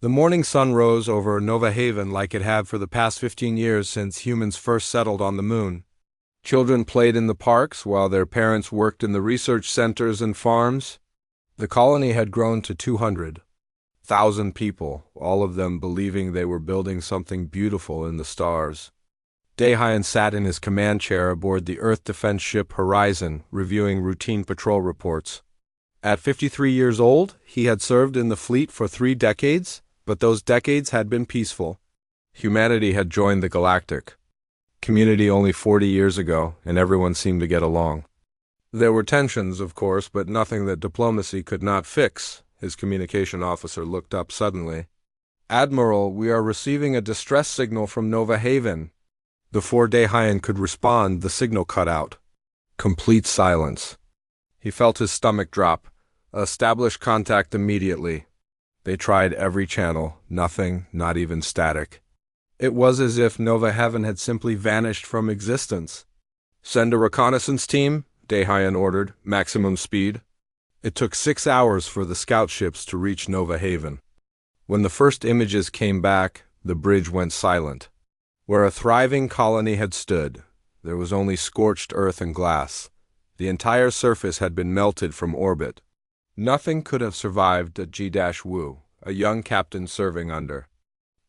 The morning sun rose over Nova Haven like it had for the past 15 years since humans first settled on the moon. Children played in the parks while their parents worked in the research centers and farms. The colony had grown to 200,000 people, all of them believing they were building something beautiful in the stars. Daehyun sat in his command chair aboard the Earth defense ship Horizon, reviewing routine patrol reports. At 53 years old, he had served in the fleet for 3 decades, but those decades had been peaceful. Humanity had joined the Galactic community only 40 years ago, and everyone seemed to get along. There were tensions, of course, but nothing that diplomacy could not fix. His communication officer looked up suddenly. "Admiral, we are receiving a distress signal from Nova Haven." Before Daehyun could respond, the signal cut out. Complete silence. He felt his stomach drop. "Establish contact immediately." They tried every channel, nothing, not even static. It was as if Nova Haven had simply vanished from existence. "Send a reconnaissance team," Daehyun ordered, "maximum speed." It took 6 hours for the scout ships to reach Nova Haven. When the first images came back, the bridge went silent. Where a thriving colony had stood, there was only scorched earth and glass. The entire surface had been melted from orbit. Nothing could have survived a G-Wu, a young captain serving under.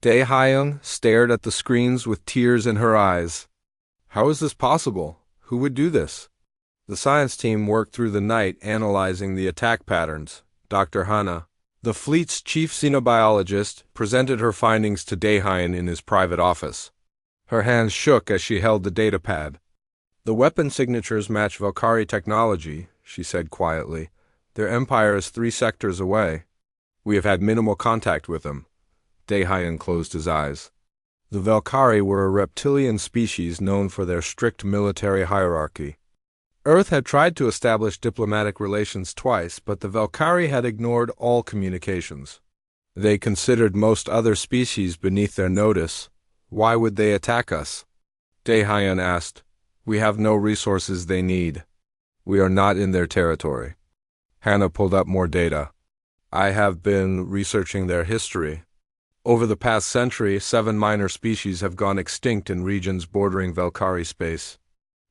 Daehyun stared at the screens with tears in her eyes. How is this possible? Who would do this? The science team worked through the night analyzing the attack patterns. Dr. Hana, the fleet's chief xenobiologist, presented her findings to Daehyun in his private office. Her hands shook as she held the datapad. "The weapon signatures match Valkyrie technology," she said quietly. "Their empire is 3 sectors away. We have had minimal contact with them." Daehyun closed his eyes. The Valkyrie were a reptilian species known for their strict military hierarchy. Earth had tried to establish diplomatic relations twice, but the Valkyrie had ignored all communications. They considered most other species beneath their notice. Why would they attack us? Daehyun asked. "We have no resources they need. We are not in their territory." Hannah pulled up more data. "I have been researching their history. Over the past century, 7 minor species have gone extinct in regions bordering Valkyrie space.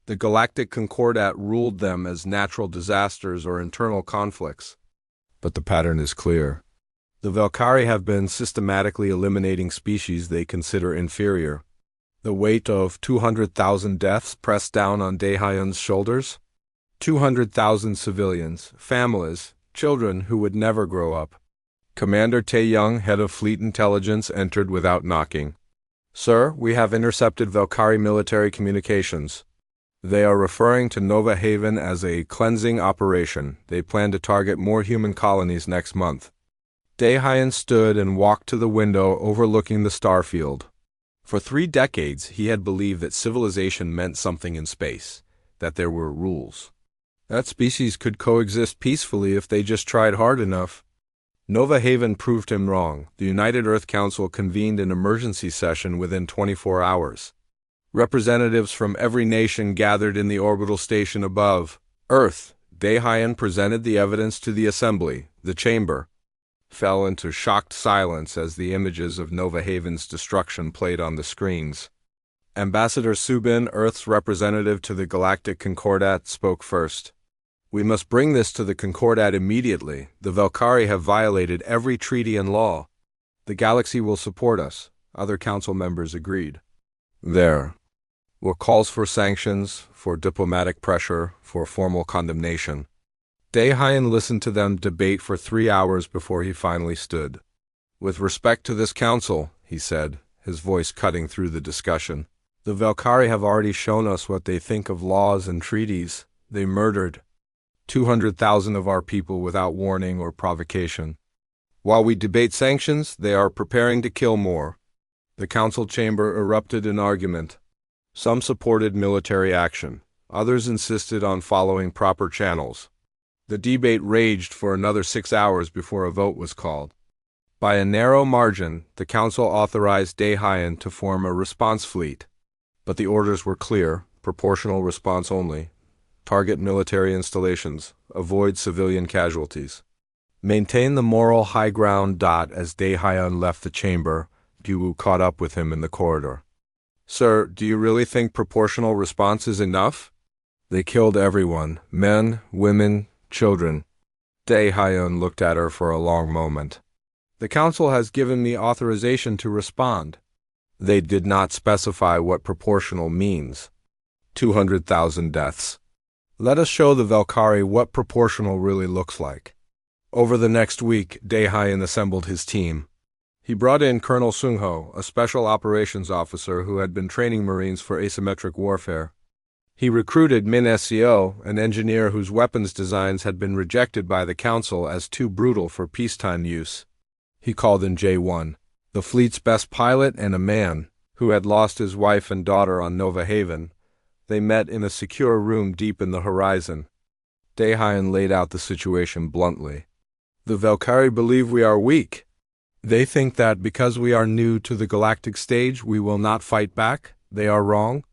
The Galactic Concordat ruled them as natural disasters or internal conflicts. But the pattern is clear. The Valkyrie have been systematically eliminating species they consider inferior." The weight of 200,000 deaths pressed down on Daehyun's shoulders. 200,000 civilians, families, children who would never grow up. Commander Tae-young, head of Fleet Intelligence, entered without knocking. "Sir, we have intercepted Valkyrie military communications. They are referring to Nova Haven as a cleansing operation. They plan to target more human colonies next month." Daehyun stood and walked to the window overlooking the starfield. For 3 decades, he had believed that civilization meant something in space, that there were rules. That species could coexist peacefully if they just tried hard enough. Nova Haven proved him wrong. The United Earth Council convened an emergency session within 24 hours. Representatives from every nation gathered in the orbital station above Earth. Daehyun presented the evidence to the assembly. The chamber fell into shocked silence as the images of Nova Haven's destruction played on the screens. Ambassador Subin, Earth's representative to the Galactic Concordat, spoke first. "We must bring this to the Concordat immediately. The Valkyrie have violated every treaty and law. The galaxy will support us." Other council members agreed. There were calls for sanctions, for diplomatic pressure, for formal condemnation. Daehyun listened to them debate for 3 hours before he finally stood. "With respect to this council," he said, his voice cutting through the discussion, "the Valkyrie have already shown us what they think of laws and treaties. They murdered 200,000 of our people without warning or provocation. While we debate sanctions, they are preparing to kill more." The council chamber erupted in argument. Some supported military action. Others insisted on following proper channels. The debate raged for another 6 hours before a vote was called. By a narrow margin, the council authorized Daehyun to form a response fleet. But the orders were clear: proportional response only. Target military installations. Avoid civilian casualties. Maintain the moral high ground. As Daehyun left the chamber, Jiwoo caught up with him in the corridor. Sir, do you really think proportional response is enough? They killed everyone, men, women, children. Daehyun looked at her for a long moment. The council has given me authorization to respond. They did not specify what proportional means. 200,000 deaths. Let us show the Valkyrie what proportional really looks like. Over the next week, Daehyun assembled his team. He brought in Colonel Sungho, a special operations officer who had been training Marines for asymmetric warfare. He recruited Min Seo, an engineer whose weapons designs had been rejected by the Council as too brutal for peacetime use. He called in J1, the fleet's best pilot and a man who had lost his wife and daughter on Nova Haven. They met in a secure room deep in the horizon. Daehyun laid out the situation bluntly. The Valkyrie believe we are weak. They think that because we are new to the galactic stage, we will not fight back. They are wrong.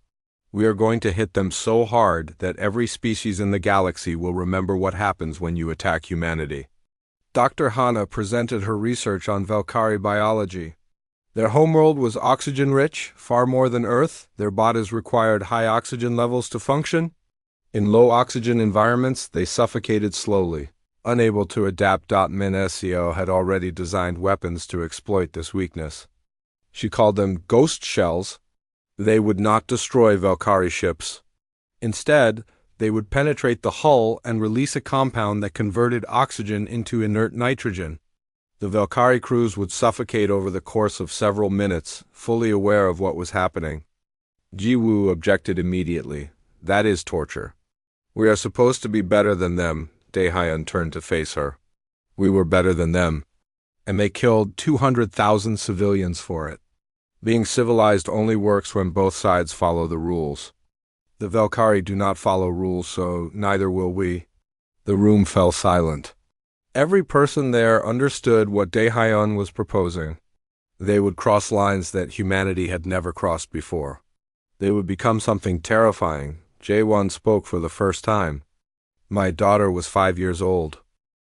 We are going to hit them so hard that every species in the galaxy will remember what happens when you attack humanity. Dr. Hana presented her research on Valkyrie biology. Their homeworld was oxygen-rich, far more than Earth. Their bodies required high oxygen levels to function. In low-oxygen environments, they suffocated slowly. Unable to adapt. Min Seo had already designed weapons to exploit this weakness. She called them ghost shells. They would not destroy Valkyrie ships. Instead, they would penetrate the hull and release a compound that converted oxygen into inert nitrogen. The Valkyrie crews would suffocate over the course of several minutes, fully aware of what was happening. Jiwoo objected immediately. That is torture. We are supposed to be better than them. Daehyun turned to face her. We were better than them, and they killed 200,000 civilians for it. Being civilized only works when both sides follow the rules. The Valkyrie do not follow rules, so neither will we. The room fell silent. Every person there understood what Daehyun was proposing. They would cross lines that humanity had never crossed before. They would become something terrifying. Jaewon spoke for the first time. My daughter was 5 years old.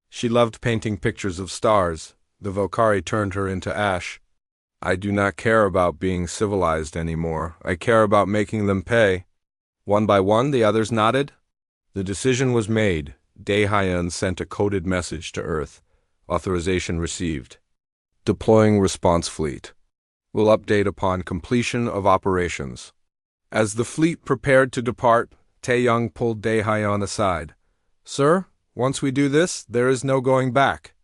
She loved painting pictures of stars. The Valkyrie turned her into ash. I do not care about being civilized anymore. I care about making them pay. One by one, the others nodded. The decision was made. Daehyun sent a coded message to Earth. Authorization received. Deploying response fleet. Will update upon completion of operations. As the fleet prepared to depart, Taeyoung pulled Daehyun aside. Sir, once we do this, there is no going back.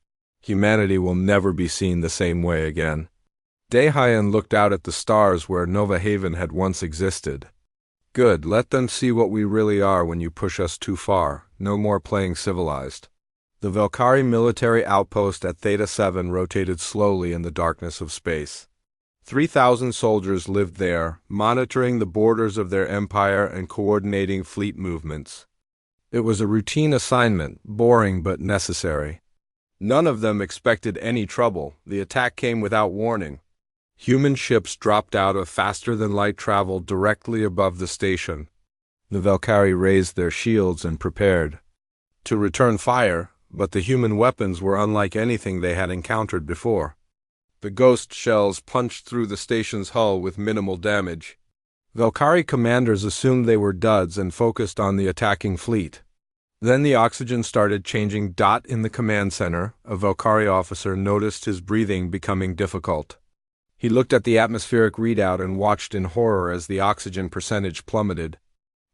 Humanity will never be seen the same way again. Daehyun looked out at the stars where Nova Haven had once existed. Good, let them see what we really are when you push us too far. No more playing civilized. The Valkyrie military outpost at Theta 7 rotated slowly in the darkness of space. 3,000 soldiers lived there, monitoring the borders of their empire and coordinating fleet movements. It was a routine assignment, boring but necessary. None of them expected any trouble. The attack came without warning. Human ships dropped out of faster-than-light travel directly above the station. The Valkyrie raised their shields and prepared to return fire, but the human weapons were unlike anything they had encountered before. The ghost shells punched through the station's hull with minimal damage. Valkyrie commanders assumed they were duds and focused on the attacking fleet. Then the oxygen started changing. In the command center, a Valkyrie officer noticed his breathing becoming difficult. He looked at the atmospheric readout and watched in horror as the oxygen percentage plummeted.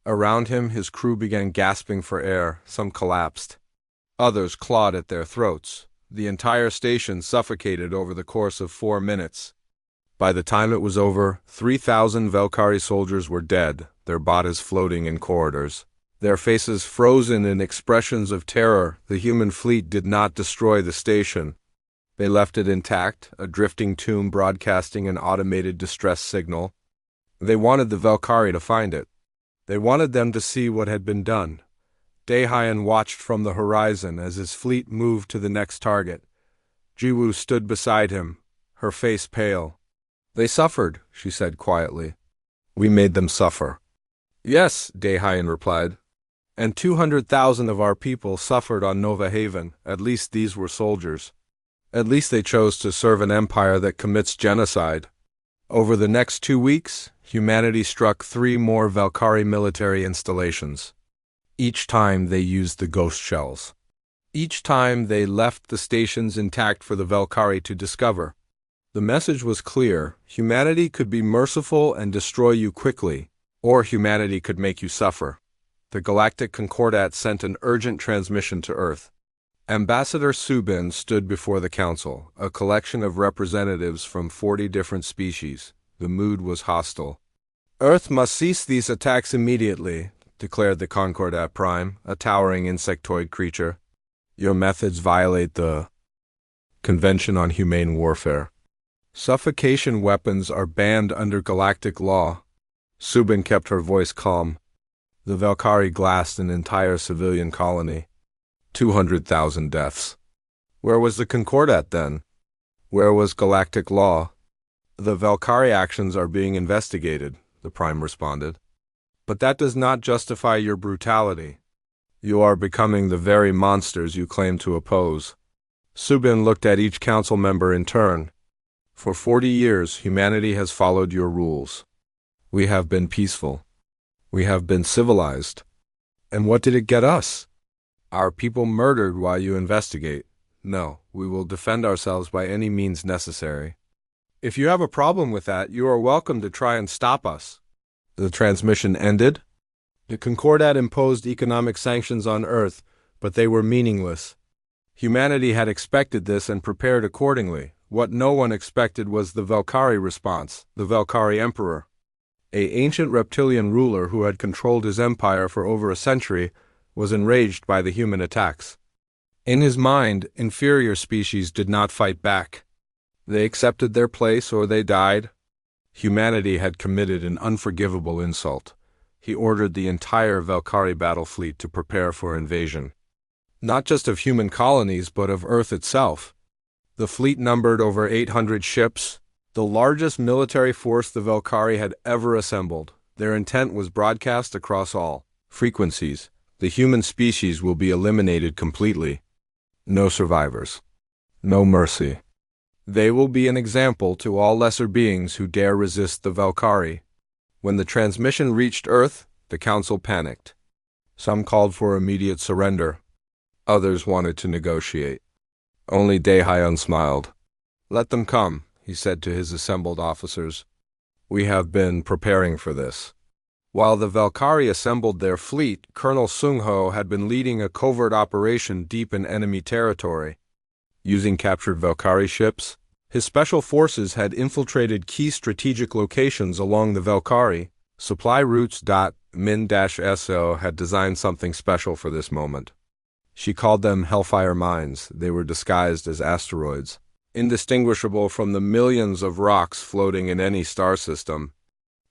Around him, his crew began gasping for air. Some collapsed. Others clawed at their throats. The entire station suffocated over the course of 4 minutes. By the time it was over, 3,000 Valkyrie soldiers were dead, their bodies floating in corridors. Their faces frozen in expressions of terror. The human fleet did not destroy the station. They left it intact, a drifting tomb broadcasting an automated distress signal. They wanted the Valkyrie to find it. They wanted them to see what had been done. Daehyun watched from the horizon as his fleet moved to the next target. Jiwoo stood beside him, her face pale. They suffered, she said quietly. We made them suffer. Yes, Daehyun replied. And 200,000 of our people suffered on Nova Haven. At least these were soldiers. At least they chose to serve an empire that commits genocide. Over the next 2 weeks, humanity struck 3 more Valkyrie military installations. Each time they used the ghost shells. Each time they left the stations intact for the Valkyrie to discover. The message was clear: humanity could be merciful and destroy you quickly, or humanity could make you suffer. The Galactic Concordat sent an urgent transmission to Earth. Ambassador Subin stood before the council, a collection of representatives from 40 different species. The mood was hostile. "Earth must cease these attacks immediately," declared the Concordat Prime, a towering insectoid creature. "Your methods violate the Convention on Humane Warfare. Suffocation weapons are banned under galactic law." Subin kept her voice calm. The Valkyrie glassed an entire civilian colony. 200,000 deaths. Where was the Concordat then? Where was galactic law? "The Valkyrie actions are being investigated," the Prime responded. "But that does not justify your brutality. You are becoming the very monsters you claim to oppose." Subin looked at each council member in turn. "For 40 years, humanity has followed your rules. We have been peaceful. We have been civilized. And what did it get us? Our people murdered while you investigate. No, we will defend ourselves by any means necessary. If you have a problem with that, you are welcome to try and stop us." The transmission ended. The Concordat imposed economic sanctions on Earth, but they were meaningless. Humanity had expected this and prepared accordingly. What no one expected was the Valkyrie response, the Valkyrie Emperor. An ancient reptilian ruler who had controlled his empire for over a century was enraged by the human attacks. In his mind, inferior species did not fight back. They accepted their place or they died. Humanity had committed an unforgivable insult. He ordered the entire Valkyrie battle fleet to prepare for invasion. Not just of human colonies, but of Earth itself. The fleet numbered over 800 ships, the largest military force the Valkyrie had ever assembled. Their intent was broadcast across all frequencies. The human species will be eliminated completely. No survivors. No mercy. They will be an example to all lesser beings who dare resist the Valkyrie. When the transmission reached Earth, the Council panicked. Some called for immediate surrender. Others wanted to negotiate. Only Daehyun smiled. "Let them come," he said to his assembled officers. "We have been preparing for this." While the Valkyrie assembled their fleet, Colonel Sung-ho had been leading a covert operation deep in enemy territory. Using captured Valkyrie ships, his special forces had infiltrated key strategic locations along the Valkyrie. Supply routes. Min-SO had designed something special for this moment. She called them Hellfire Mines. They were disguised as asteroids, indistinguishable from the millions of rocks floating in any star system.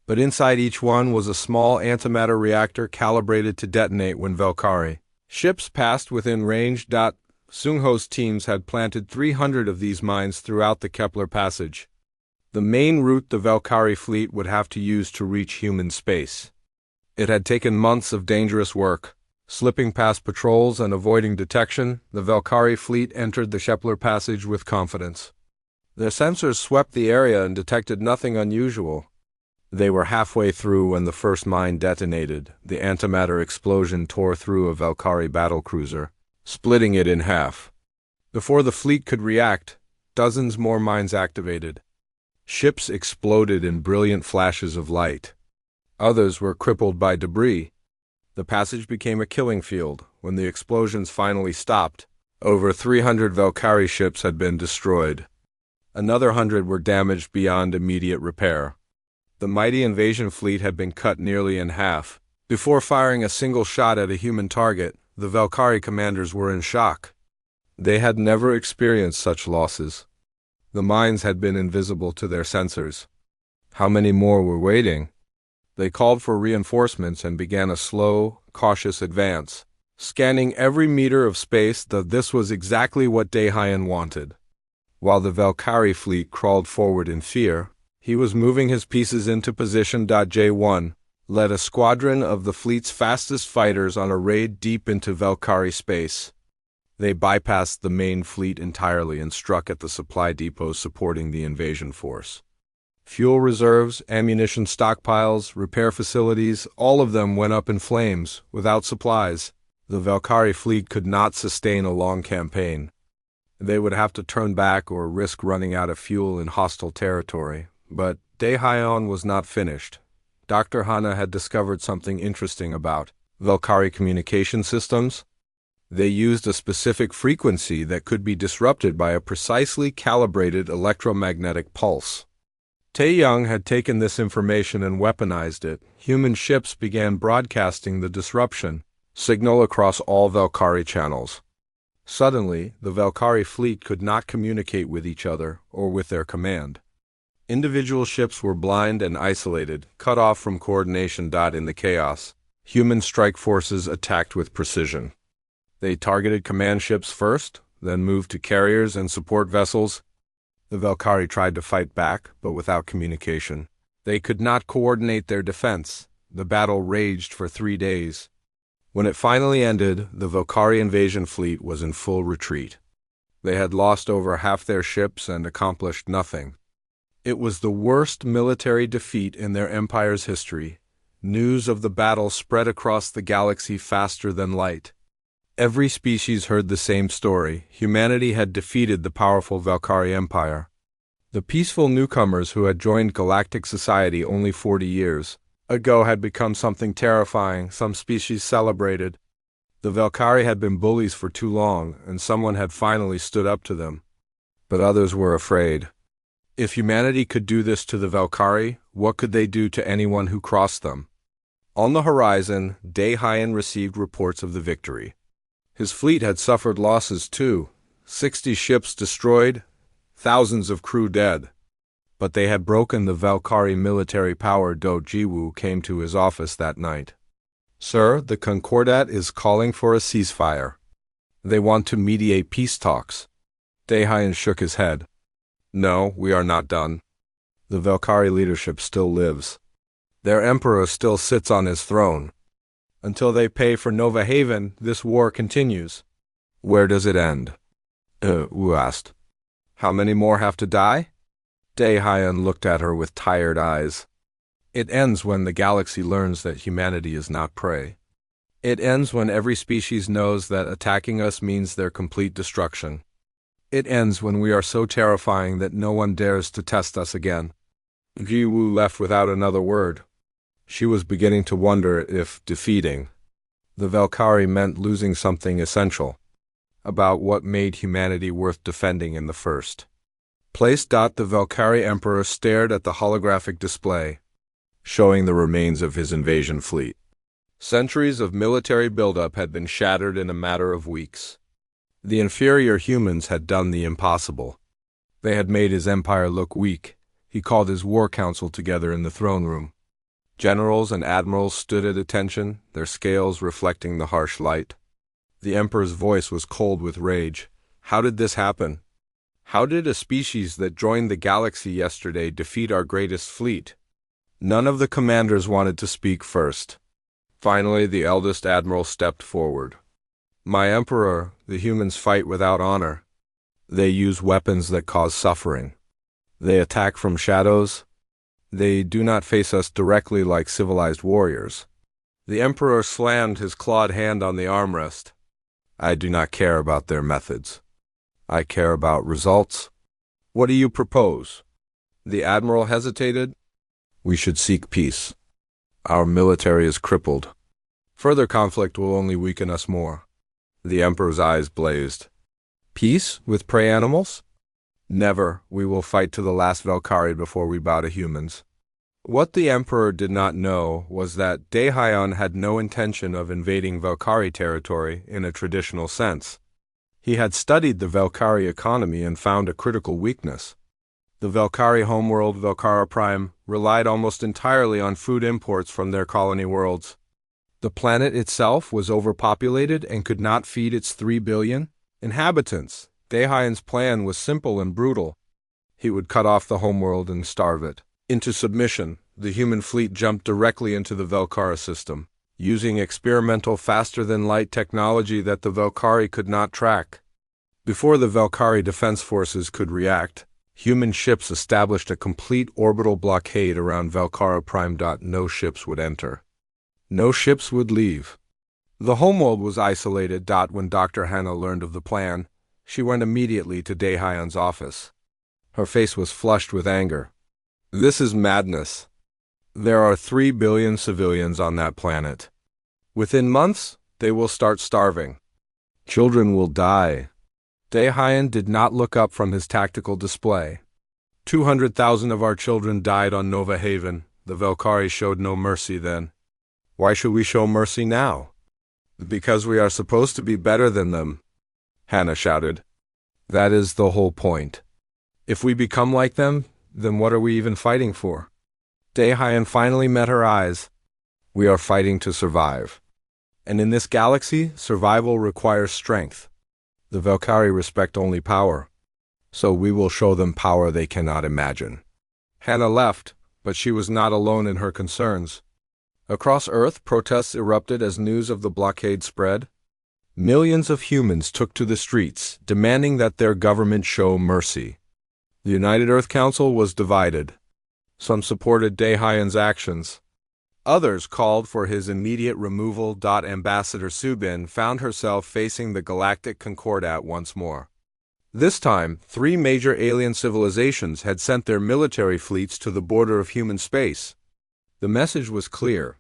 But inside each one was a small antimatter reactor calibrated to detonate when Valkyrie ships passed within range. Sung-ho's teams had planted 300 of these mines throughout the Kepler passage, the main route the Valkyrie fleet would have to use to reach human space. It had taken months of dangerous work. Slipping past patrols and avoiding detection, the Valkyrie fleet entered the Kepler passage with confidence. Their sensors swept the area and detected nothing unusual. They were halfway through when the first mine detonated. The antimatter explosion tore through a Valkyrie battlecruiser, splitting it in half. Before the fleet could react, dozens more mines activated. Ships exploded in brilliant flashes of light. Others were crippled by debris. The passage became a killing field. When the explosions finally stopped, over 300 Valkyrie ships had been destroyed. Another 100 were damaged beyond immediate repair. The mighty invasion fleet had been cut nearly in half. Before firing a single shot at a human target, the Valkyrie commanders were in shock. They had never experienced such losses. The mines had been invisible to their sensors. How many more were waiting? They called for reinforcements and began a slow, cautious advance, scanning every meter of space. This was exactly what Daehyun wanted. While the Valkyrie fleet crawled forward in fear, he was moving his pieces into position. J1, led a squadron of the fleet's fastest fighters on a raid deep into Valkyrie space. They bypassed the main fleet entirely and struck at the supply depots supporting the invasion force. Fuel reserves, ammunition stockpiles, repair facilities, all of them went up in flames. Without supplies, the Valkyrie fleet could not sustain a long campaign. They would have to turn back or risk running out of fuel in hostile territory. But Daehyun was not finished. Dr. Hana had discovered something interesting about Valkyrie communication systems. They used a specific frequency that could be disrupted by a precisely calibrated electromagnetic pulse. Taeyang had taken this information and weaponized it. Human ships began broadcasting the disruption signal across all Valkyrie channels. Suddenly, the Valkyrie fleet could not communicate with each other or with their command. Individual ships were blind and isolated, cut off from coordination. In the chaos, human strike forces attacked with precision. They targeted command ships first, then moved to carriers and support vessels. The Valkyrie tried to fight back, but without communication. They could not coordinate their defense. The battle raged for 3 days. When it finally ended, the Valkyrie invasion fleet was in full retreat. They had lost over half their ships and accomplished nothing. It was the worst military defeat in their empire's history. News of the battle spread across the galaxy faster than light. Every species heard the same story. Humanity had defeated the powerful Valkyrie Empire. The peaceful newcomers who had joined galactic society only 40 years ago had become something terrifying. Some species celebrated. The Valkyrie had been bullies for too long, and someone had finally stood up to them. But others were afraid. If humanity could do this to the Valkyrie, what could they do to anyone who crossed them? On the horizon, Daehyun received reports of the victory. His fleet had suffered losses too. 60 ships destroyed, thousands of crew dead. But they had broken the Valkyrie military power. Do Jiwoo came to his office that night. Sir, the Concordat is calling for a ceasefire. They want to mediate peace talks. Daehyun shook his head. No, we are not done. The Valkyrie leadership still lives. Their emperor still sits on his throne. Until they pay for Nova Haven, this war continues. Where does it end? Wu asked. How many more have to die? Daehyun looked at her with tired eyes. It ends when the galaxy learns that humanity is not prey. It ends when every species knows that attacking us means their complete destruction. It ends when we are so terrifying that no one dares to test us again. Jiwoo left without another word. She was beginning to wonder if defeating the Valkyrie meant losing something essential about what made humanity worth defending in the first place. The Valkyrie Emperor stared at the holographic display, showing the remains of his invasion fleet. Centuries of military buildup had been shattered in a matter of weeks. The inferior humans had done the impossible. They had made his empire look weak. He called his war council together in the throne room. Generals and admirals stood at attention, their scales reflecting the harsh light. The emperor's voice was cold with rage. How did this happen? How did a species that joined the galaxy yesterday defeat our greatest fleet? None of the commanders wanted to speak first. Finally, the eldest admiral stepped forward. My emperor, the humans fight without honor. They use weapons that cause suffering. They attack from shadows. They do not face us directly like civilized warriors. The emperor slammed his clawed hand on the armrest. I do not care about their methods. I care about results. What do you propose? The admiral hesitated. We should seek peace. Our military is crippled. Further conflict will only weaken us more. The emperor's eyes blazed. Peace with prey animals? Never. We will fight to the last Valkyrie before we bow to humans. What the emperor did not know was that Daehyun had no intention of invading Valkyrie territory in a traditional sense. He had studied the Valkyrie economy and found a critical weakness. The Valkyrie homeworld, Valkyra Prime, relied almost entirely on food imports from their colony worlds. The planet itself was overpopulated and could not feed its 3 billion inhabitants. Daehyun's plan was simple and brutal. He would cut off the homeworld and starve it into submission. the human fleet jumped directly into the Velkara system, using experimental faster-than-light technology that the Velkari could not track. Before the Velkari defense forces could react, human ships established a complete orbital blockade around Velkara Prime. No ships would enter. No ships would leave. The homeworld was isolated. When Dr. Hannah learned of the plan, she went immediately to Daehyun's office. Her face was flushed with anger. This is madness. There are 3 billion civilians on that planet. Within months, they will start starving. Children will die. Daehyun did not look up from his tactical display. 200,000 of our children died on Nova Haven. The Velkari showed no mercy then. Why should we show mercy now? Because we are supposed to be better than them, Hannah shouted. That is the whole point. If we become like them, then what are we even fighting for? Daehyun finally met her eyes. We are fighting to survive. And in this galaxy, survival requires strength. The Velkari respect only power. So we will show them power they cannot imagine. Hannah left, but she was not alone in her concerns. Across Earth, protests erupted as news of the blockade spread. Millions of humans took to the streets, demanding that their government show mercy. The United Earth Council was divided. Some supported Daehyun's actions. Others called for his immediate removal. Ambassador Subin found herself facing the Galactic Concordat once more. This time, 3 major alien civilizations had sent their military fleets to the border of human space. The message was clear.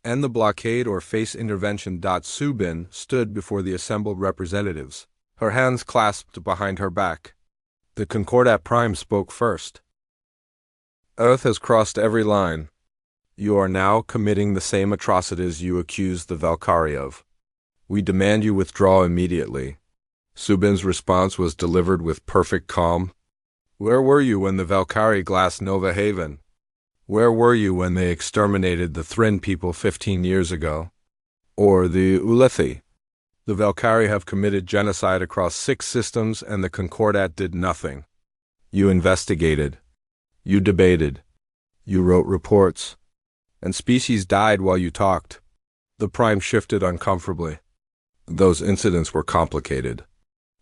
End the blockade or face intervention. Subin stood before the assembled representatives, her hands clasped behind her back. The Concordat Prime spoke first. Earth has crossed every line. You are now committing the same atrocities you accused the Velkari of. We demand you withdraw immediately. Subin's response was delivered with perfect calm. Where were you when the Velkari glassed Nova Haven? Where were you when they exterminated the Thren people 15 years ago? Or the Ulethi? The Velkari have committed genocide across 6 systems and the Concordat did nothing. You investigated. You debated. You wrote reports. And species died while you talked. The Prime shifted uncomfortably. Those incidents were complicated.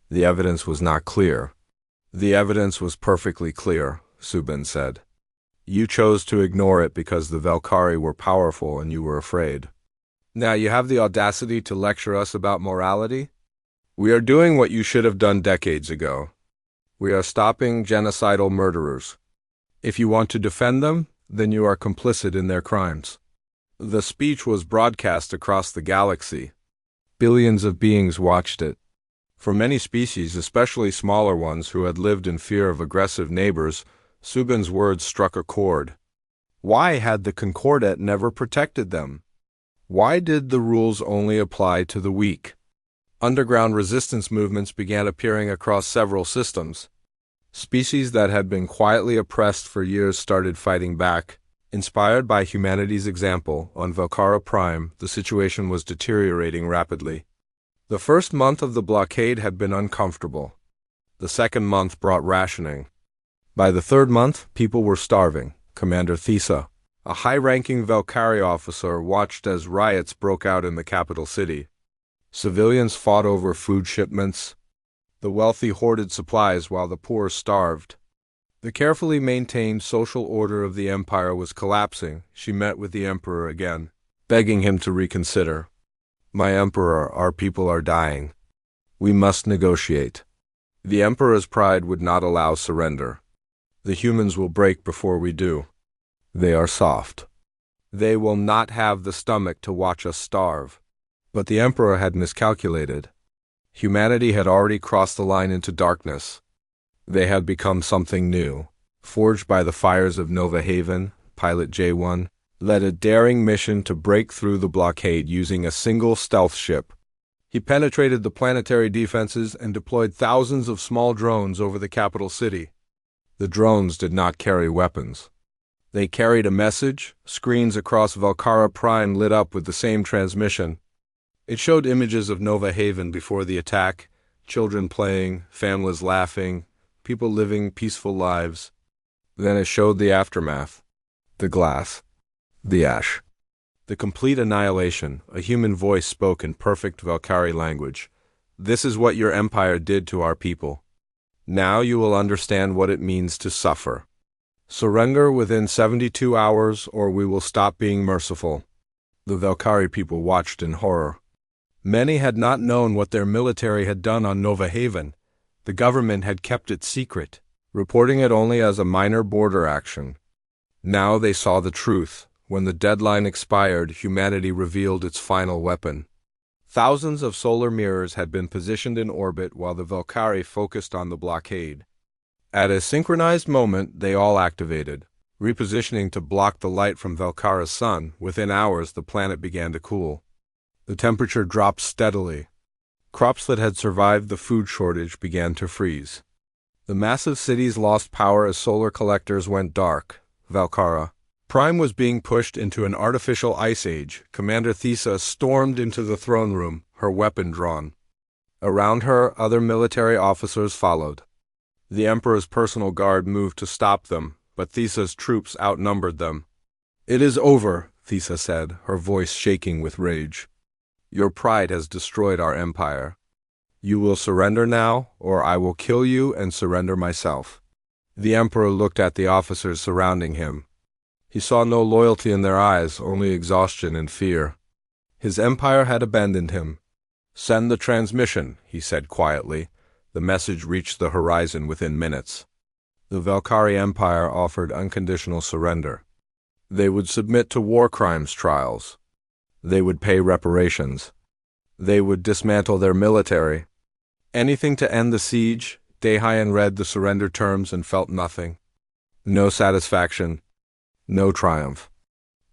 The evidence was not clear. The evidence was perfectly clear, Subin said. You chose to ignore it because the Velkari were powerful and you were afraid. Now you have the audacity to lecture us about morality? We are doing what you should have done decades ago. We are stopping genocidal murderers. If you want to defend them, then you are complicit in their crimes. The speech was broadcast across the galaxy. Billions of beings watched it. For many species, especially smaller ones who had lived in fear of aggressive neighbors, Subin's words struck a chord. Why had the Concordat never protected them? Why did the rules only apply to the weak? Underground resistance movements began appearing across several systems. Species that had been quietly oppressed for years started fighting back. Inspired by humanity's example, on Velkara Prime, the situation was deteriorating rapidly. The first month of the blockade had been uncomfortable. The second month brought rationing. By the third month, people were starving. Commander Thesa, a high-ranking Velkari officer, watched as riots broke out in the capital city. Civilians fought over food shipments. The wealthy hoarded supplies while the poor starved. The carefully maintained social order of the empire was collapsing. She met with the emperor again, begging him to reconsider. My emperor, our people are dying. We must negotiate. The emperor's pride would not allow surrender. The humans will break before we do. They are soft. They will not have the stomach to watch us starve. But the emperor had miscalculated. Humanity had already crossed the line into darkness. They had become something new. Forged by the fires of Nova Haven, Pilot J1 led a daring mission to break through the blockade using a single stealth ship. He penetrated the planetary defenses and deployed thousands of small drones over the capital city. The drones did not carry weapons. They carried a message. Screens across Velkara Prime lit up with the same transmission. It showed images of Nova Haven before the attack, children playing, families laughing, people living peaceful lives. Then it showed the aftermath. The glass. The ash. The complete annihilation, a human voice spoke in perfect Valkyrie language. This is what your empire did to our people. Now you will understand what it means to suffer. Surrender within 72 hours or we will stop being merciful. The Valkyrie people watched in horror. Many had not known what their military had done on Nova Haven. The government had kept it secret, reporting it only as a minor border action. Now they saw the truth. When the deadline expired, humanity revealed its final weapon. Thousands of solar mirrors had been positioned in orbit while the Valkyrie focused on the blockade. At a synchronized moment, they all activated, repositioning to block the light from Valkyra's sun. Within hours, the planet began to cool. The temperature dropped steadily. Crops that had survived the food shortage began to freeze. The massive cities lost power as solar collectors went dark. Valkyra Prime was being pushed into an artificial ice age. Commander Thesa stormed into the throne room, her weapon drawn. Around her, other military officers followed. The Emperor's personal guard moved to stop them, but Thesa's troops outnumbered them. "It is over," Thesa said, her voice shaking with rage. "Your pride has destroyed our empire. You will surrender now, or I will kill you and surrender myself." The Emperor looked at the officers surrounding him. He saw no loyalty in their eyes, only exhaustion and fear. His empire had abandoned him. "Send the transmission," he said quietly. The message reached the horizon within minutes. The Valkyrie Empire offered unconditional surrender. They would submit to war crimes trials. They would pay reparations. They would dismantle their military. Anything to end the siege. Daehyun read the surrender terms and felt nothing. No satisfaction. No triumph.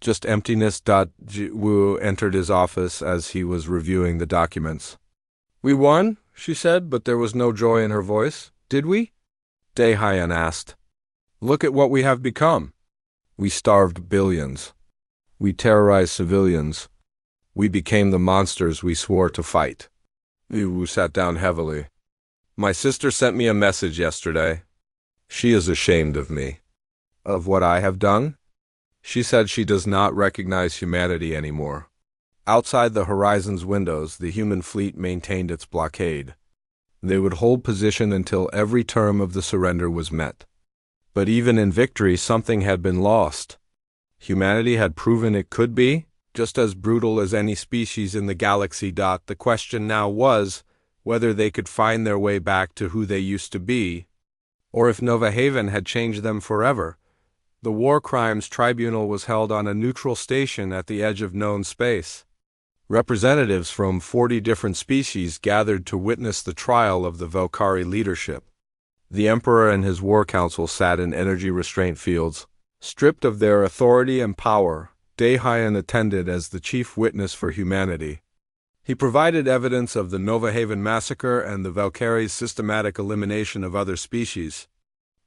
Just emptiness. Ji-woo entered his office as he was reviewing the documents. "We won," she said, but there was no joy in her voice. "Did we?" Daehyun asked. "Look at what we have become. We starved billions. We terrorized civilians. We became the monsters we swore to fight." Ji-woo sat down heavily. "My sister sent me a message yesterday. She is ashamed of me. Of what I have done? She said she does not recognize humanity anymore." Outside the horizon's windows, the human fleet maintained its blockade. They would hold position until every term of the surrender was met. But even in victory, something had been lost. Humanity had proven it could be, just as brutal as any species in the galaxy. The question now was whether they could find their way back to who they used to be, or if Nova Haven had changed them forever. The War Crimes Tribunal was held on a neutral station at the edge of known space. Representatives from 40 different species gathered to witness the trial of the Valkyrie leadership. The Emperor and his war council sat in energy restraint fields. Stripped of their authority and power, Daehyun attended as the chief witness for humanity. He provided evidence of the Nova Haven massacre and the Valkyrie's systematic elimination of other species.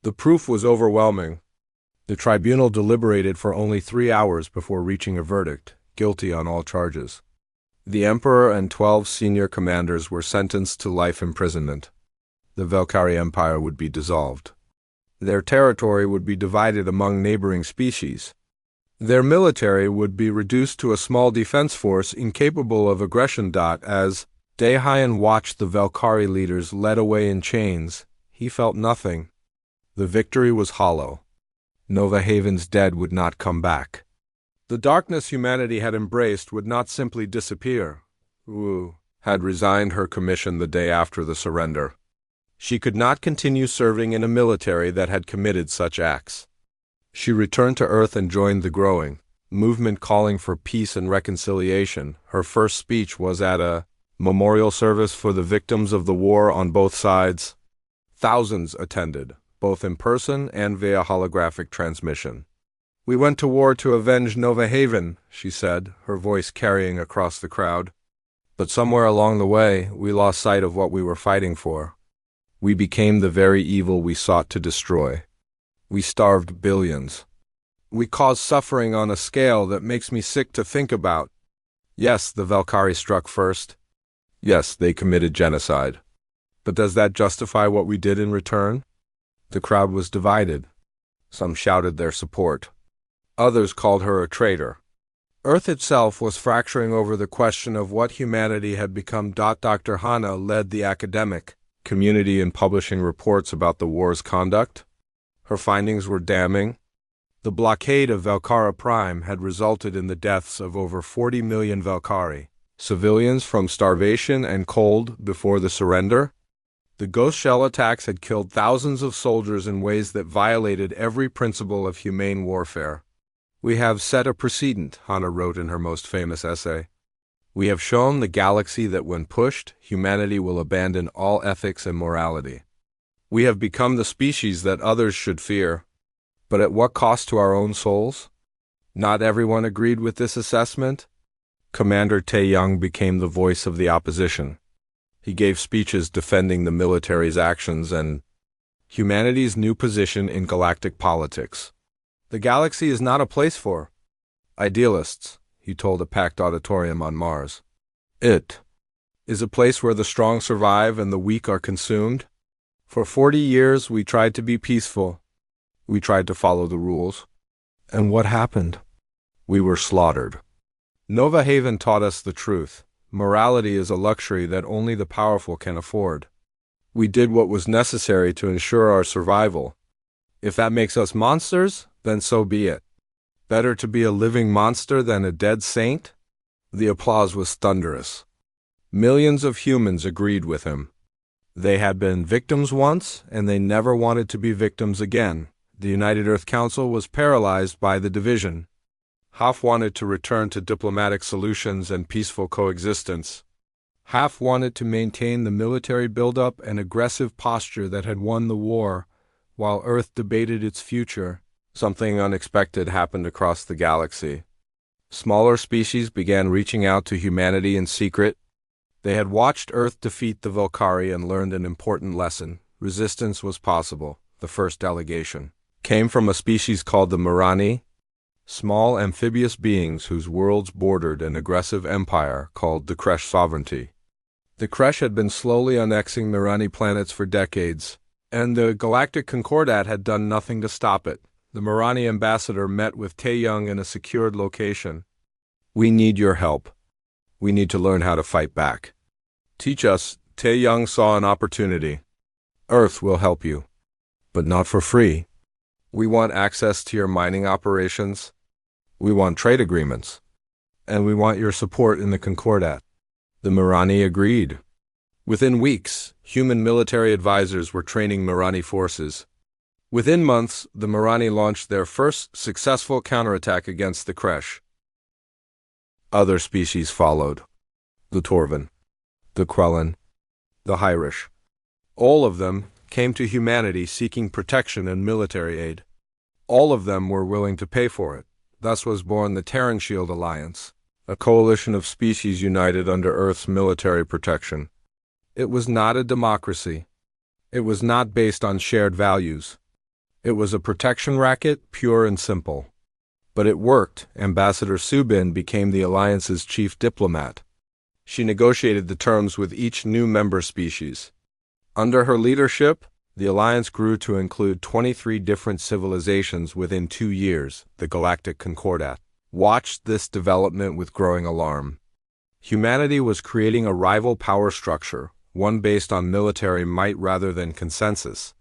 The proof was overwhelming. The tribunal deliberated for only 3 hours before reaching a verdict, guilty on all charges. The Emperor and 12 senior commanders were sentenced to life imprisonment. The Valkyrie Empire would be dissolved. Their territory would be divided among neighboring species. Their military would be reduced to a small defense force incapable of aggression. As Daehyun watched the Valkyrie leaders led away in chains, he felt nothing. The victory was hollow. Nova Haven's dead would not come back. The darkness humanity had embraced would not simply disappear. Wu had resigned her commission the day after the surrender. She could not continue serving in a military that had committed such acts. She returned to Earth and joined the growing movement calling for peace and reconciliation. Her first speech was at a memorial service for the victims of the war on both sides. Thousands attended, both in person and via holographic transmission. "We went to war to avenge Nova Haven," she said, her voice carrying across the crowd. "But somewhere along the way, we lost sight of what we were fighting for. We became the very evil we sought to destroy. We starved billions. We caused suffering on a scale that makes me sick to think about. Yes, the Valkyrie struck first. Yes, they committed genocide. But does that justify what we did in return?" The crowd was divided. Some shouted their support. Others called her a traitor. Earth itself was fracturing over the question of what humanity had become. Dr. Hana led the academic community in publishing reports about the war's conduct. Her findings were damning. The blockade of Valkara Prime had resulted in the deaths of over 40 million Valkari, civilians from starvation and cold before the surrender. The ghost shell attacks had killed thousands of soldiers in ways that violated every principle of humane warfare. "We have set a precedent," Hana wrote in her most famous essay. "We have shown the galaxy that when pushed, humanity will abandon all ethics and morality. We have become the species that others should fear. But at what cost to our own souls?" Not everyone agreed with this assessment. Commander Tae-young became the voice of the opposition. He gave speeches defending the military's actions and humanity's new position in galactic politics. "The galaxy is not a place for idealists," he told a packed auditorium on Mars. "It is a place where the strong survive and the weak are consumed. For 40 years we tried to be peaceful. We tried to follow the rules. And what happened? We were slaughtered." Nova Haven taught us the truth. Morality is a luxury that only the powerful can afford. We did what was necessary to ensure our survival. If that makes us monsters, then so be it. Better to be a living monster than a dead saint? The applause was thunderous. Millions of humans agreed with him. They had been victims once, and they never wanted to be victims again. The United Earth Council was paralyzed by the division. Half wanted to return to diplomatic solutions and peaceful coexistence. Half wanted to maintain the military buildup and aggressive posture that had won the war, while Earth debated its future. Something unexpected happened across the galaxy. Smaller species began reaching out to humanity in secret. They had watched Earth defeat the Valkari and learned an important lesson. Resistance was possible. The first delegation came from a species called the Mirani, small amphibious beings whose worlds bordered an aggressive empire called the Kresh Sovereignty. The Kresh had been slowly annexing Mirani planets for decades, and the Galactic Concordat had done nothing to stop it. The Mirani ambassador met with Tae-young in a secured location. "We need your help. We need to learn how to fight back. Teach us." Tae-young saw an opportunity. "Earth will help you, but not for free. We want access to your mining operations. We want trade agreements. And we want your support in the Concordat." The Mirani agreed. Within weeks, human military advisors were training Mirani forces. Within months, the Mirani launched their first successful counterattack against the Kresh. Other species followed. The Torvan, the Krellin, the Hyrish. All of them came to humanity seeking protection and military aid. All of them were willing to pay for it. Thus was born the Terran Shield Alliance, a coalition of species united under Earth's military protection. It was not a democracy. It was not based on shared values. It was a protection racket, pure and simple. But it worked. Ambassador Subin became the alliance's chief diplomat. She negotiated the terms with each new member species. Under her leadership, the alliance grew to include 23 different civilizations within 2 years. The Galactic Concordat watched this development with growing alarm. Humanity was creating a rival power structure, one based on military might rather than consensus.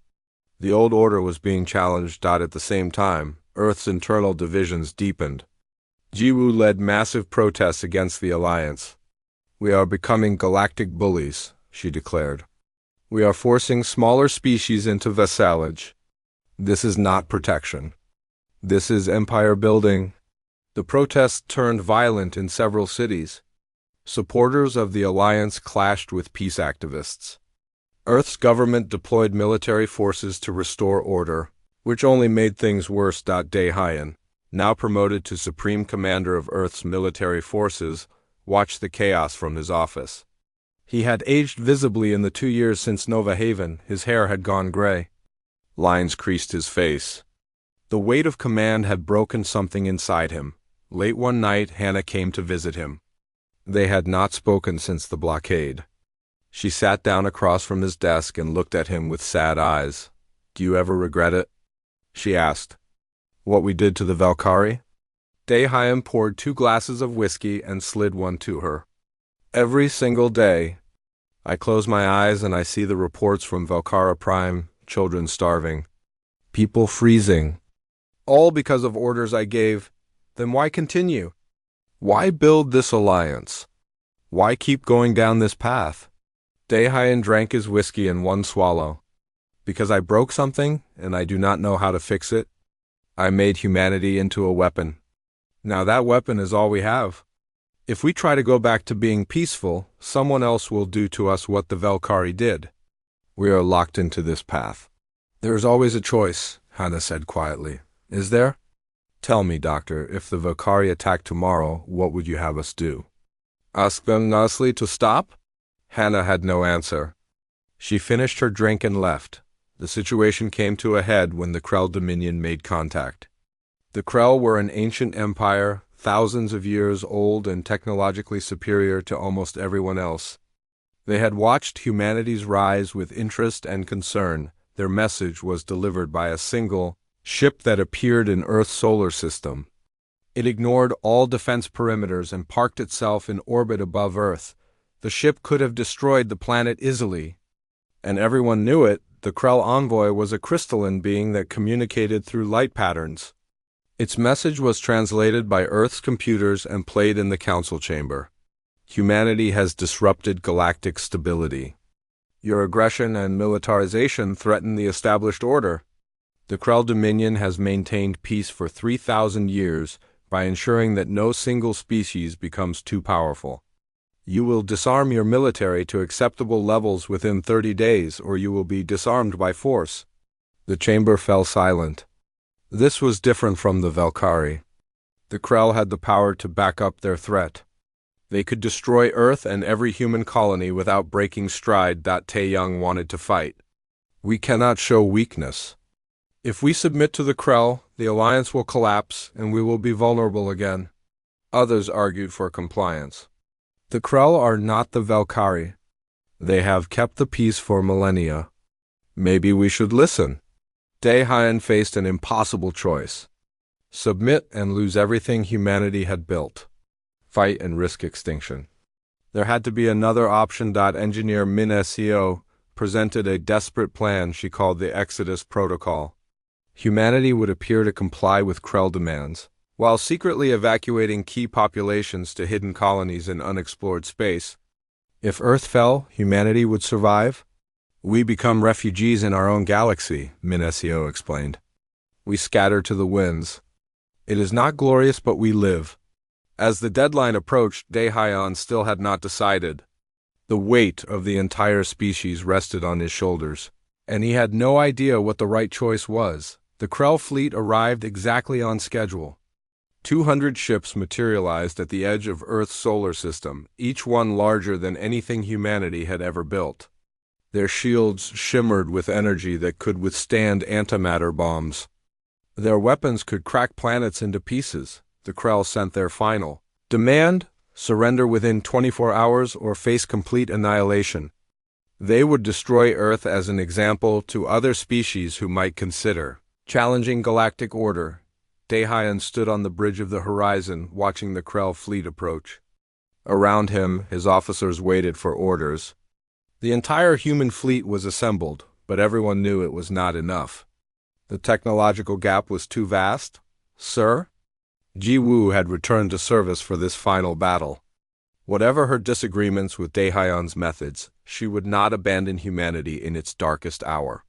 The old order was being challenged. At the same time, Earth's internal divisions deepened. Jiwoo led massive protests against the alliance. "We are becoming galactic bullies," she declared. "We are forcing smaller species into vassalage. This is not protection. This is empire building." The protests turned violent in several cities. Supporters of the alliance clashed with peace activists. Earth's government deployed military forces to restore order, which only made things worse. Dae-hyun, now promoted to Supreme Commander of Earth's military forces, watched the chaos from his office. He had aged visibly in the 2 years since Nova Haven. His hair had gone gray. Lines creased his face. The weight of command had broken something inside him. Late one night, Hannah came to visit him. They had not spoken since the blockade. She sat down across from his desk and looked at him with sad eyes. "Do you ever regret it?" she asked. "What we did to the Valkari?" Daehyun poured 2 glasses of whiskey and slid one to her. Every single day, I close my eyes and I see the reports from Velkara Prime, children starving, people freezing, all because of orders I gave. Then why continue? Why build this alliance? Why keep going down this path? Daehyun drank his whiskey in one swallow. Because I broke something and I do not know how to fix it, I made humanity into a weapon. Now that weapon is all we have. If we try to go back to being peaceful, someone else will do to us what the Velkari did. We are locked into this path. There is always a choice, Hannah said quietly. Is there? Tell me, Doctor, if the Velkari attack tomorrow, what would you have us do? Ask them nicely to stop? Hannah had no answer. She finished her drink and left. The situation came to a head when the Krell Dominion made contact. The Krell were an ancient empire, thousands of years old and technologically superior to almost everyone else. They had watched humanity's rise with interest and concern. Their message was delivered by a single ship that appeared in Earth's solar system. It ignored all defense perimeters and parked itself in orbit above Earth. The ship could have destroyed the planet easily. And everyone knew it. The Krell envoy was a crystalline being that communicated through light patterns. Its message was translated by Earth's computers and played in the council chamber. Humanity has disrupted galactic stability. Your aggression and militarization threaten the established order. The Krell Dominion has maintained peace for 3,000 years by ensuring that no single species becomes too powerful. You will disarm your military to acceptable levels within 30 days, or you will be disarmed by force. The chamber fell silent. This was different from the Velkari. The Krell had the power to back up their threat. They could destroy Earth and every human colony without breaking stride. Taeyang wanted to fight. We cannot show weakness. If we submit to the Krell, the alliance will collapse and we will be vulnerable again. Others argued for compliance. The Krell are not the Velkari. They have kept the peace for millennia. Maybe we should listen. Daehyun faced an impossible choice. Submit and lose everything humanity had built. Fight and risk extinction. There had to be another option. Engineer Min Seo presented a desperate plan she called the Exodus Protocol. Humanity would appear to comply with Krell demands, while secretly evacuating key populations to hidden colonies in unexplored space. If Earth fell, humanity would survive. We become refugees in our own galaxy, Min Seo explained. We scatter to the winds. It is not glorious, but we live. As the deadline approached, Daehyun still had not decided. The weight of the entire species rested on his shoulders, and he had no idea what the right choice was. The Krell fleet arrived exactly on schedule. 200 ships materialized at the edge of Earth's solar system, each one larger than anything humanity had ever built. Their shields shimmered with energy that could withstand antimatter bombs. Their weapons could crack planets into pieces. The Krell sent their final demand: surrender within 24 hours or face complete annihilation. They would destroy Earth as an example to other species who might consider challenging galactic order. Daehyun stood on the bridge of the horizon, watching the Krell fleet approach. Around him, his officers waited for orders. The entire human fleet was assembled, but everyone knew it was not enough. The technological gap was too vast. Sir? Ji Woo had returned to service for this final battle. Whatever her disagreements with Daehyun's methods, she would not abandon humanity in its darkest hour.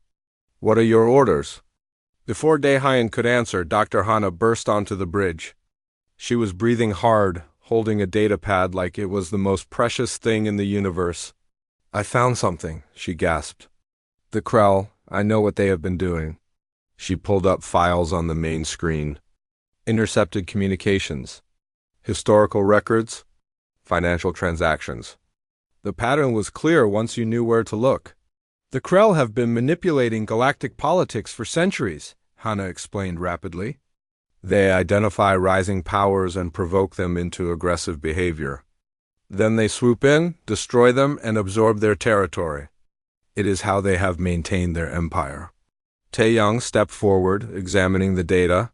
What are your orders? Before Daehyun could answer, Dr. Hana burst onto the bridge. She was breathing hard, holding a datapad like it was the most precious thing in the universe. I found something, she gasped. The Krell, I know what they have been doing. She pulled up files on the main screen. Intercepted communications, historical records, financial transactions. The pattern was clear once you knew where to look. The Krell have been manipulating galactic politics for centuries, Hana explained rapidly. They identify rising powers and provoke them into aggressive behavior. Then they swoop in, destroy them, and absorb their territory. It is how they have maintained their empire. Taeyang stepped forward, examining the data.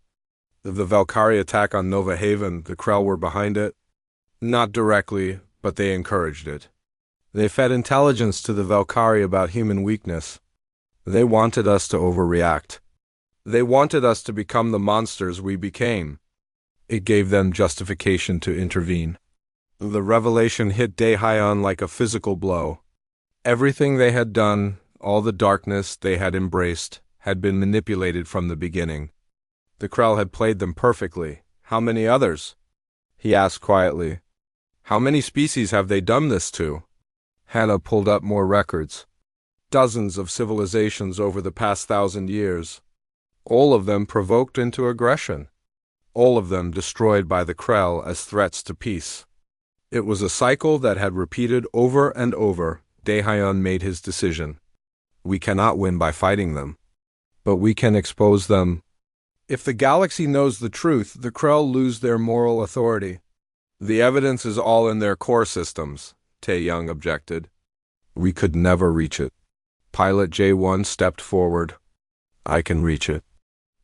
The Valkyrie attack on Nova Haven, the Krell were behind it. Not directly, but they encouraged it. They fed intelligence to the Valkyrie about human weakness. They wanted us to overreact. They wanted us to become the monsters we became. It gave them justification to intervene. The revelation hit Daehyun like a physical blow. Everything they had done, all the darkness they had embraced, had been manipulated from the beginning. The Krell had played them perfectly. How many others? He asked quietly. How many species have they done this to? Hannah pulled up more records. Dozens of civilizations over the past 1,000 years. All of them provoked into aggression. All of them destroyed by the Krell as threats to peace. It was a cycle that had repeated over and over. Daehyun made his decision. We cannot win by fighting them. But we can expose them. If the galaxy knows the truth, the Krell lose their moral authority. The evidence is all in their core systems, Tae-young objected. We could never reach it. Pilot J1 stepped forward. I can reach it.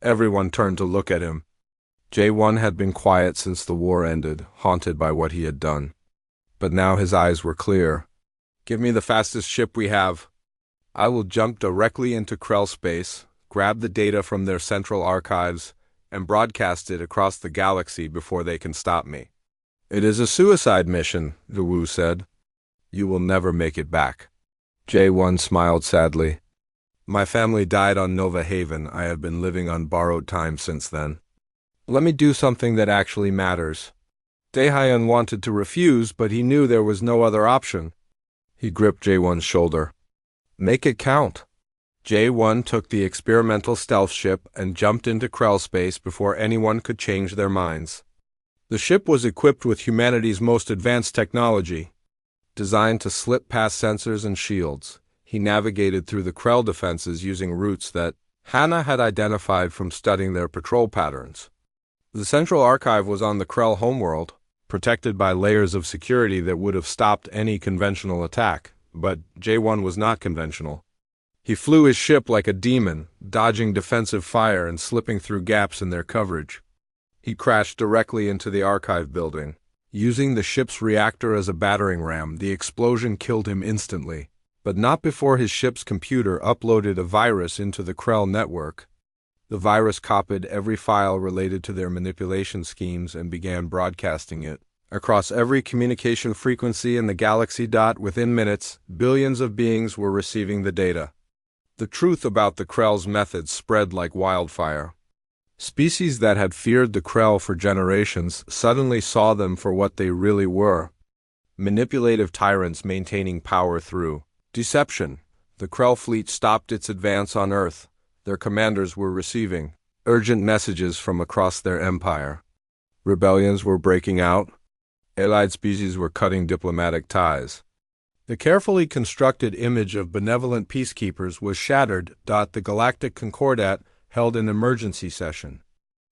Everyone turned to look at him. J1 had been quiet since the war ended, haunted by what he had done. But now his eyes were clear. Give me the fastest ship we have. I will jump directly into Krell space, grab the data from their central archives, and broadcast it across the galaxy before they can stop me. It is a suicide mission, Wu said. You will never make it back. J1 smiled sadly. My family died on Nova Haven. I have been living on borrowed time since then. Let me do something that actually matters. Daehyun wanted to refuse, but he knew there was no other option. He gripped J1's shoulder. Make it count. J1 took the experimental stealth ship and jumped into Krell space before anyone could change their minds. The ship was equipped with humanity's most advanced technology. Designed to slip past sensors and shields, he navigated through the Krell defenses using routes that Hannah had identified from studying their patrol patterns. The central archive was on the Krell homeworld, protected by layers of security that would have stopped any conventional attack, but J1 was not conventional. He flew his ship like a demon, dodging defensive fire and slipping through gaps in their coverage. He crashed directly into the archive building. Using the ship's reactor as a battering ram, the explosion killed him instantly, but not before his ship's computer uploaded a virus into the Krell network. The virus copied every file related to their manipulation schemes and began broadcasting it across every communication frequency in the galaxy. Within minutes, billions of beings were receiving the data. The truth about the Krell's methods spread like wildfire. Species that had feared the Krell for generations suddenly saw them for what they really were. Manipulative tyrants maintaining power through deception. The Krell fleet stopped its advance on Earth. Their commanders were receiving urgent messages from across their empire. Rebellions were breaking out. Allied species were cutting diplomatic ties. The carefully constructed image of benevolent peacekeepers was shattered. The Galactic Concordat held an emergency session.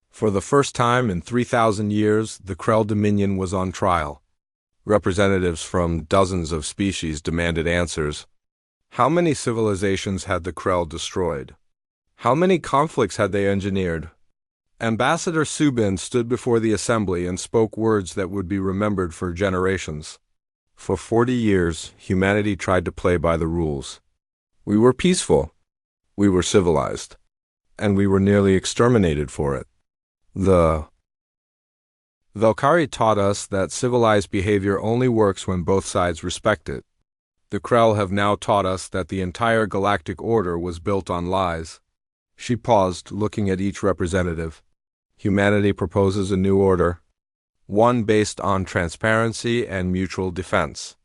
For the first time in 3,000 years, the Krell Dominion was on trial. Representatives from dozens of species demanded answers. How many civilizations had the Krell destroyed? How many conflicts had they engineered? Ambassador Subin stood before the assembly and spoke words that would be remembered for generations. For 40 years, humanity tried to play by the rules. We were peaceful. We were civilized. And we were nearly exterminated for it. The Valkyrie taught us that civilized behavior only works when both sides respect it. The Krell have now taught us that the entire galactic order was built on lies. She paused, looking at each representative. Humanity proposes a new order, one based on transparency and mutual defense.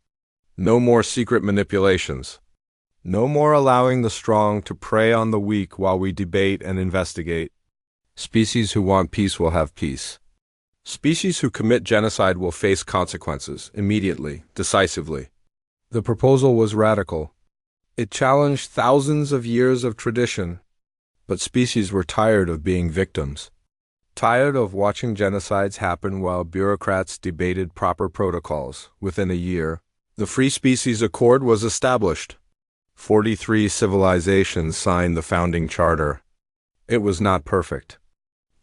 No more secret manipulations. No more allowing the strong to prey on the weak while we debate and investigate. Species who want peace will have peace. Species who commit genocide will face consequences, immediately, decisively. The proposal was radical. It challenged thousands of years of tradition, but species were tired of being victims. Tired of watching genocides happen while bureaucrats debated proper protocols. Within a year, the Free Species Accord was established. 43 civilizations signed the founding charter. It was not perfect.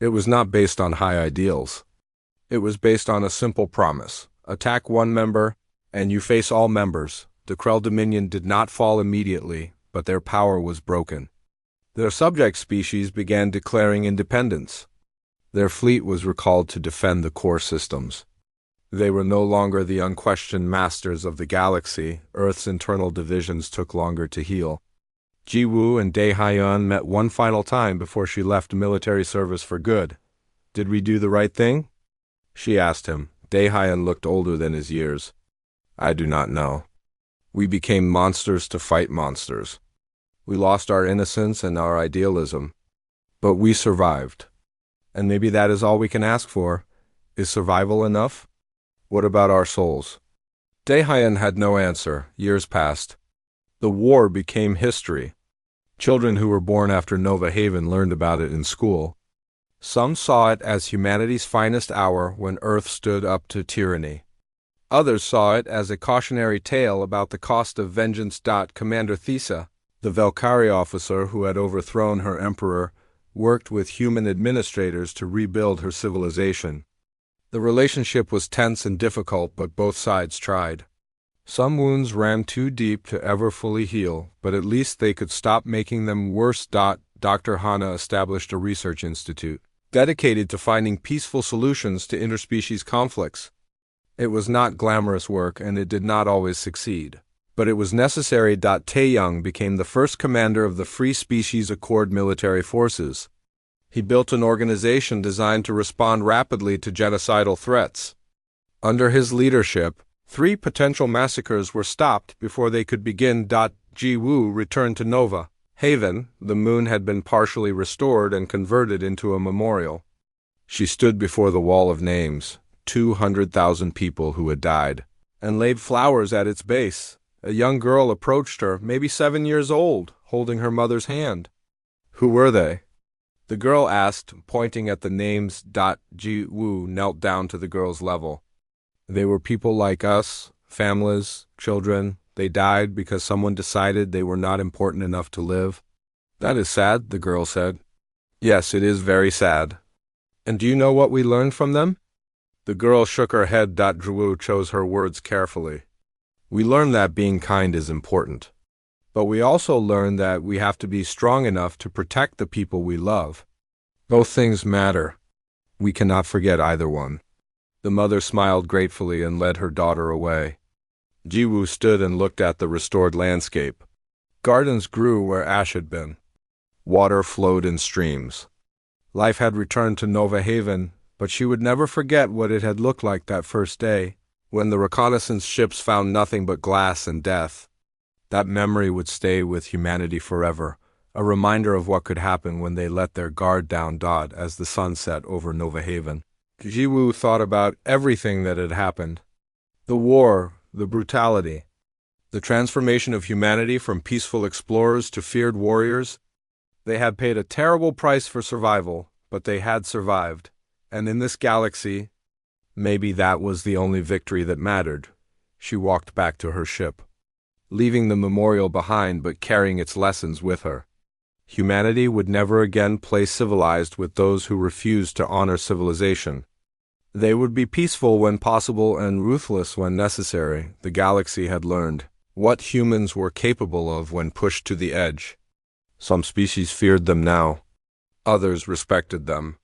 It was not based on high ideals. It was based on a simple promise. Attack one member, and you face all members. The Krell Dominion did not fall immediately, but their power was broken. Their subject species began declaring independence. Their fleet was recalled to defend the core systems. They were no longer the unquestioned masters of the galaxy. Earth's internal divisions took longer to heal. Ji-Woo and Dae-Hyun met one final time before she left military service for good. "Did we do the right thing?" she asked him. Dae-Hyun looked older than his years. "I do not know. We became monsters to fight monsters. We lost our innocence and our idealism. But we survived. And maybe that is all we can ask for. Is survival enough? What about our souls?" Dae-Hyun had no answer. Years passed. The war became history. Children who were born after Nova Haven learned about it in school. Some saw it as humanity's finest hour when Earth stood up to tyranny. Others saw it as a cautionary tale about the cost of vengeance. Commander Thesa, the Valkyrie officer who had overthrown her emperor, worked with human administrators to rebuild her civilization. The relationship was tense and difficult, but both sides tried. Some wounds ran too deep to ever fully heal, but at least they could stop making them worse. Dr. Hana established a research institute dedicated to finding peaceful solutions to interspecies conflicts. It was not glamorous work, and it did not always succeed. But it was necessary. Tae-young became the first commander of the Free Species Accord military forces. He built an organization designed to respond rapidly to genocidal threats. Under his leadership, 3 potential massacres were stopped before they could begin. Ji-Woo returned to Nova Haven. The moon had been partially restored and converted into a memorial. She stood before the wall of names, 200,000 people who had died, and laid flowers at its base. A young girl approached her, maybe 7 years old, holding her mother's hand. "Who were they?" the girl asked, pointing at the names. Ji-Woo knelt down to the girl's level. "They were people like us, families, children. They died because someone decided they were not important enough to live." "That is sad," the girl said. "Yes, it is very sad." "And do you know what we learned from them?" The girl shook her head. Ji-Woo chose her words carefully. "We learned that being kind is important. But we also learned that we have to be strong enough to protect the people we love. Both things matter. We cannot forget either one." The mother smiled gratefully and led her daughter away. Ji-Woo stood and looked at the restored landscape. Gardens grew where ash had been. Water flowed in streams. Life had returned to Nova Haven, but she would never forget what it had looked like that first day, when the reconnaissance ships found nothing but glass and death. That memory would stay with humanity forever, a reminder of what could happen when they let their guard down. As the sun set over Nova Haven, Ji-Woo thought about everything that had happened. The war, the brutality, the transformation of humanity from peaceful explorers to feared warriors. They had paid a terrible price for survival, but they had survived. And in this galaxy, maybe that was the only victory that mattered. She walked back to her ship, leaving the memorial behind but carrying its lessons with her. Humanity would never again play civilized with those who refused to honor civilization. They would be peaceful when possible and ruthless when necessary. The galaxy had learned what humans were capable of when pushed to the edge. Some species feared them now. Others respected them.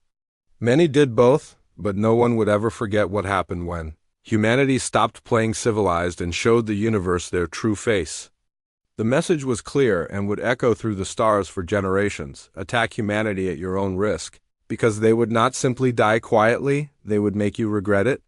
Many did both, but no one would ever forget what happened when humanity stopped playing civilized and showed the universe their true face. The message was clear and would echo through the stars for generations. Attack humanity at your own risk, because they would not simply die quietly, they would make you regret it.